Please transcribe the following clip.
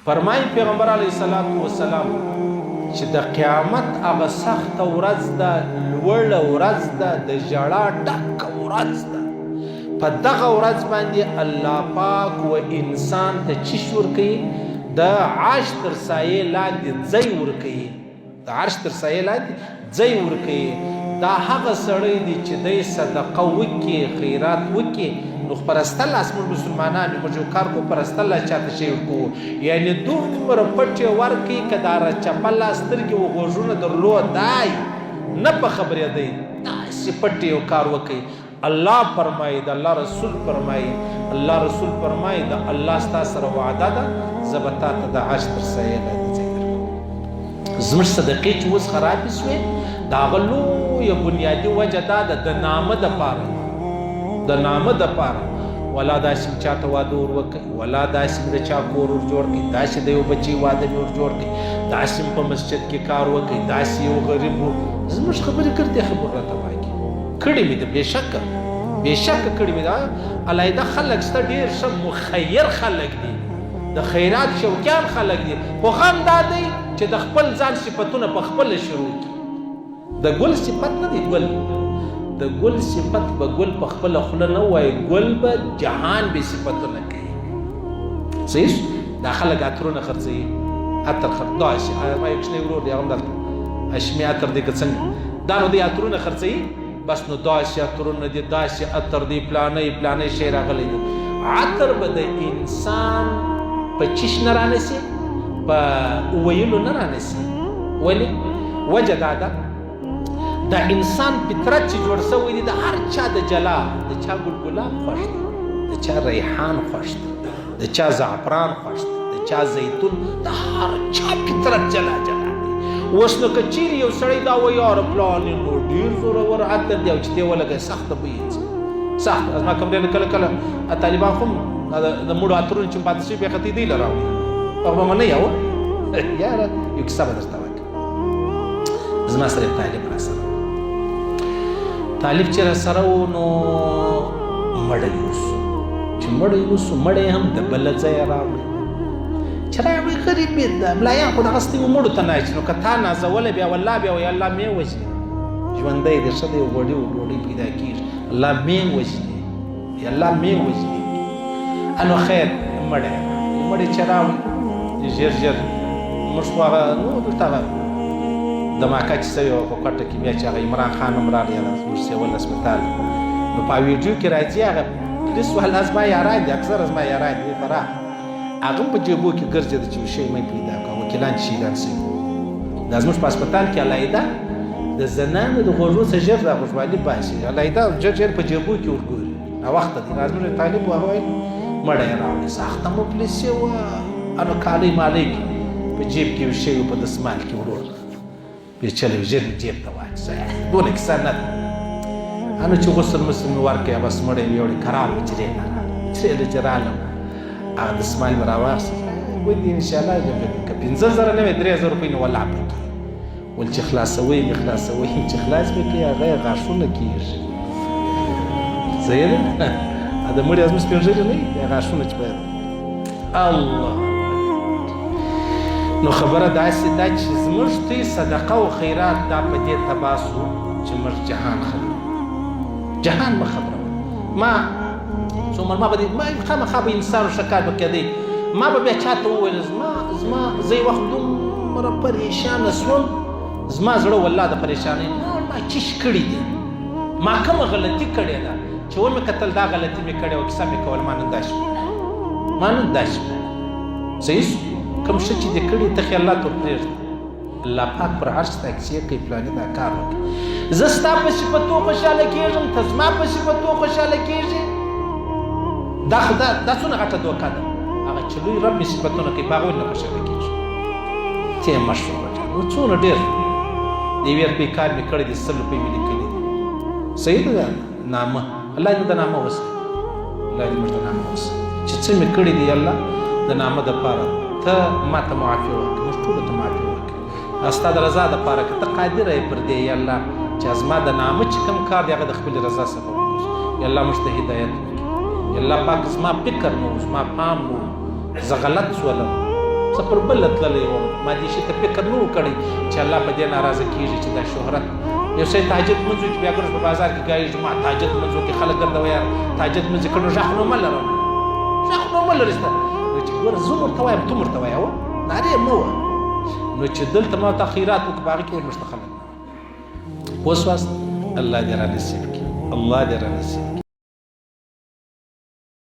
فرمایي پیغمبر علیه السلام چې د قیامت هغه سخته ورځ ده، لوړه ورځ ده، د ژړا ډکه ورځ ده. په دغه ورځ باندې الله پاک و انسان ته چیش ورکوي؟ د عرش تر سایې لاندې ځای ورکوي، د عرش تر سایې لاندې ځای ورکوي. دا هغه سړی دی چې دی صدقه وکړي، خیرات وکړي. نو پرسته لاس موږ مسلمانان موږ یو کار کوو، پرسته لاس چاته شی ورکوو، یعنې دومره پټ یې ورکړي که دا چپه لاس سترګې و غوږونه درلودای نه په خبرېدی، داسې پټ یو کار وکړي. الله فرمایي، د الله رسول فرمایي، الله رسول فرمایي د الله ستا سره وعده ده، زه به تا ته د عرش تر سایې لاندې ځای درکوم. زموږ صدقې چې اوس خرابې سوې، د هغه لویه بنیادي وجه دا ده، د نامه دپاره، د نامه دپاره. ولا داسې چاته واده ور وکړي، ولا داسې د چا کور ور جوړ کړي، داسې د یو بچي واده مې ور جوړ کړي، داسې په مسجد کې کار وکړي، داسې یو غریب و. زموږ خبرې کړدې خبر راته واکي کړې مې ده، بېشکه بېشکه کړې مې ده. علیحده خلک شته، ډېر ښه مخیر خلک دي، د خیرات شوقیان خلک دي، خو غم دا دی چې د خپل ځان صفتونه په خپله شروع کړي. د ګل صفت نه دی، ګل د ګل صفت به ګل په خپله خوله نه وایي، ګل به جهان بې صفتونه کوي. صحیح دا خلک عطرونه خرڅوي، عطر داسې ما یو کوچنی ورور دی، هغه هم دلته هاشمي عطر دی که څنګه، دا نو دی عطرونه خرڅوي، بس نو داسې عطرونه دي، داسې عطر دی، پلانی شی راغلی دی. عطر به د انسان په چیش نه رانسي، په ویلو نه رانسي. ولې؟ وجه دا ده، د انسان فطرت چې جوړ شوی دی، د هر چا د جلا، د چا ګلګلاب خوښ دی، د چا ریحان خوښ دی، د چا زعفران خوښ دی، د چا زیتون، د هر چا فطرت جلا جلا دی. اوس نو که چیرې یو سړی دا وایي یاره پلانې نو ډېر زورور عطر دی او چې تی ولګوي سخته بوی یې سخت. زما کمرې نه کله کله طالبان خو د مړو عطرونه چې پاتې شوي بیا خطي دی له راوړي، هغه به منئ او یاره یو کیسه به درته وایم. زما سره یو طالب را سره طالب چې را سره و نو مړی اوسو، چې مړی اوسو مړی هم د بله ځایه راوړي، چې راوړي غریب یې ده ملایان خو دغسې و مړو ته ناچي. نو که تا نازولی بیا والله بیا وایي الله مې وژني، ژوندی دی ښه دی، غوړي و ډوډۍ پیدا کېږي، الله مې وژني، الله مې وژني. نو خیر مړی چې راوړي ژر ژر موږ خو هغه نو دلته هغه دماکه چې سوې وه په کوټه کې، بیا چې هغه عمران خان هم راغی زموږ سیول هسپتال، نو په ویډیو کې راځي هغه پولیس والا زما یاران دي، اکثره زما یاران دي فرا، هغه هم په جیبو کې ګرځېده چې شی مې پیدا کړه، وکیلان چې شهیدان سوي. دا زموږ په هسپتال کې علیحده د زنانو د غوږو څخه ژر را خوشحالي باسي، علیحده ژر ژر په جیبو کې ورګوري. ناوخته دی زموږ طالب وهغه وایي مړی یې راوړي، سخته مفلسي وه، نو کالۍ مالۍ کې په جیب کې یو شی و په دسمال کې ورور پیچلی ژر جیب ته واچوه، دونه کیسه نه ده. نو چې غسل مسل مې ورکړی بس مړی مې یوړې کرال حجرې نه راغله، حجرې له چې رالم هغه دسمال مې راواخیست، ودې انشاءالله که 50,000 نه وې 3,000 روپۍ نو ولعب به کېږي. ول چې خلاصوئ مې خلاصوئ، چې خلاص مې کړي هغه یې غاښونه کېږي. صحیح ده؟ د مړي زموږ سپین ږیري نه وي غاښونه چې باید الله. نو خبره داسې ده چې زموږ دوی صدقه و خیرات دا په دې تباه سو چې موږ جهان خبرو، جهان به خبرو. ما څومره ما به خامخا به انسان ښه کار به کېدی، ما به بیا چاته وویل زما زه یې وخت دومره پریشانه سوم، زما زړه والله د پریشانۍ ما چیش کړي دي، ما کومه غلطي کړې ده چې ومې کتل دا غلطي مې کړې وه، کیسه مې کول ما نن داسې ما نن داسې صحیح سو. کوم څه چې دې کړي ته خیال الله ته پرېږده، الله پاک پر عرش تاکسیه کوي فلاني دا کار وکړي. زه ستا په صفتو خوشحاله کېږم، ته زما په صفتو خوشحاله کېږي، دا څونه غټه دوکه ده. هغه چې لوی رب مې صفتونه کوي په هغوی نه خوشحاله کېږي. ته یې مه شوه بټه، نو څونه ډېر د یوې روپۍ کار مې کړی دی، 100 روپۍ مې لیکلي دي. صحیح ده نامه، الله دې د نامه وساتي، الله دې موږ د نامه وساتي چې څه مې کړي دي الله د نامه دپاره، ته ما ته معافي وکړه، موږ ټولو ته معافي وکړه، ستا د رضا دپاره که ته قادره یې پر دې یا الله چې زما د نامه چې کوم کار دی هغه د خپلې رضا سبب وګرځي. یا الله موږ ته هدایت وکړي، یا الله پاک زما فکر نه و، زما پام نه و، زه غلط شولم، څه پر بل تللی وم ما دې شي ته فکر نه و کړی چې الله په دې ناراضه کېږي چې دا شهرت یو سړی تهجد لمونځ وکړي بیا ګورې په بازار کې ګایي جمعه تهجد لمونځ وکړي خلک ګرده وایه تهجد لمونځ یې کړی نو غږ نو مه لره غږ نو مه لرې سته نو چې ګوره زه ورته وایم ته ورته وایه وه نارې مه وه نو چې دلته ما ورته خیرات وکړه په هغې کې ورنشته خلک پوه سواست الله دې را نصیب کړي الله دې را نصیب کړي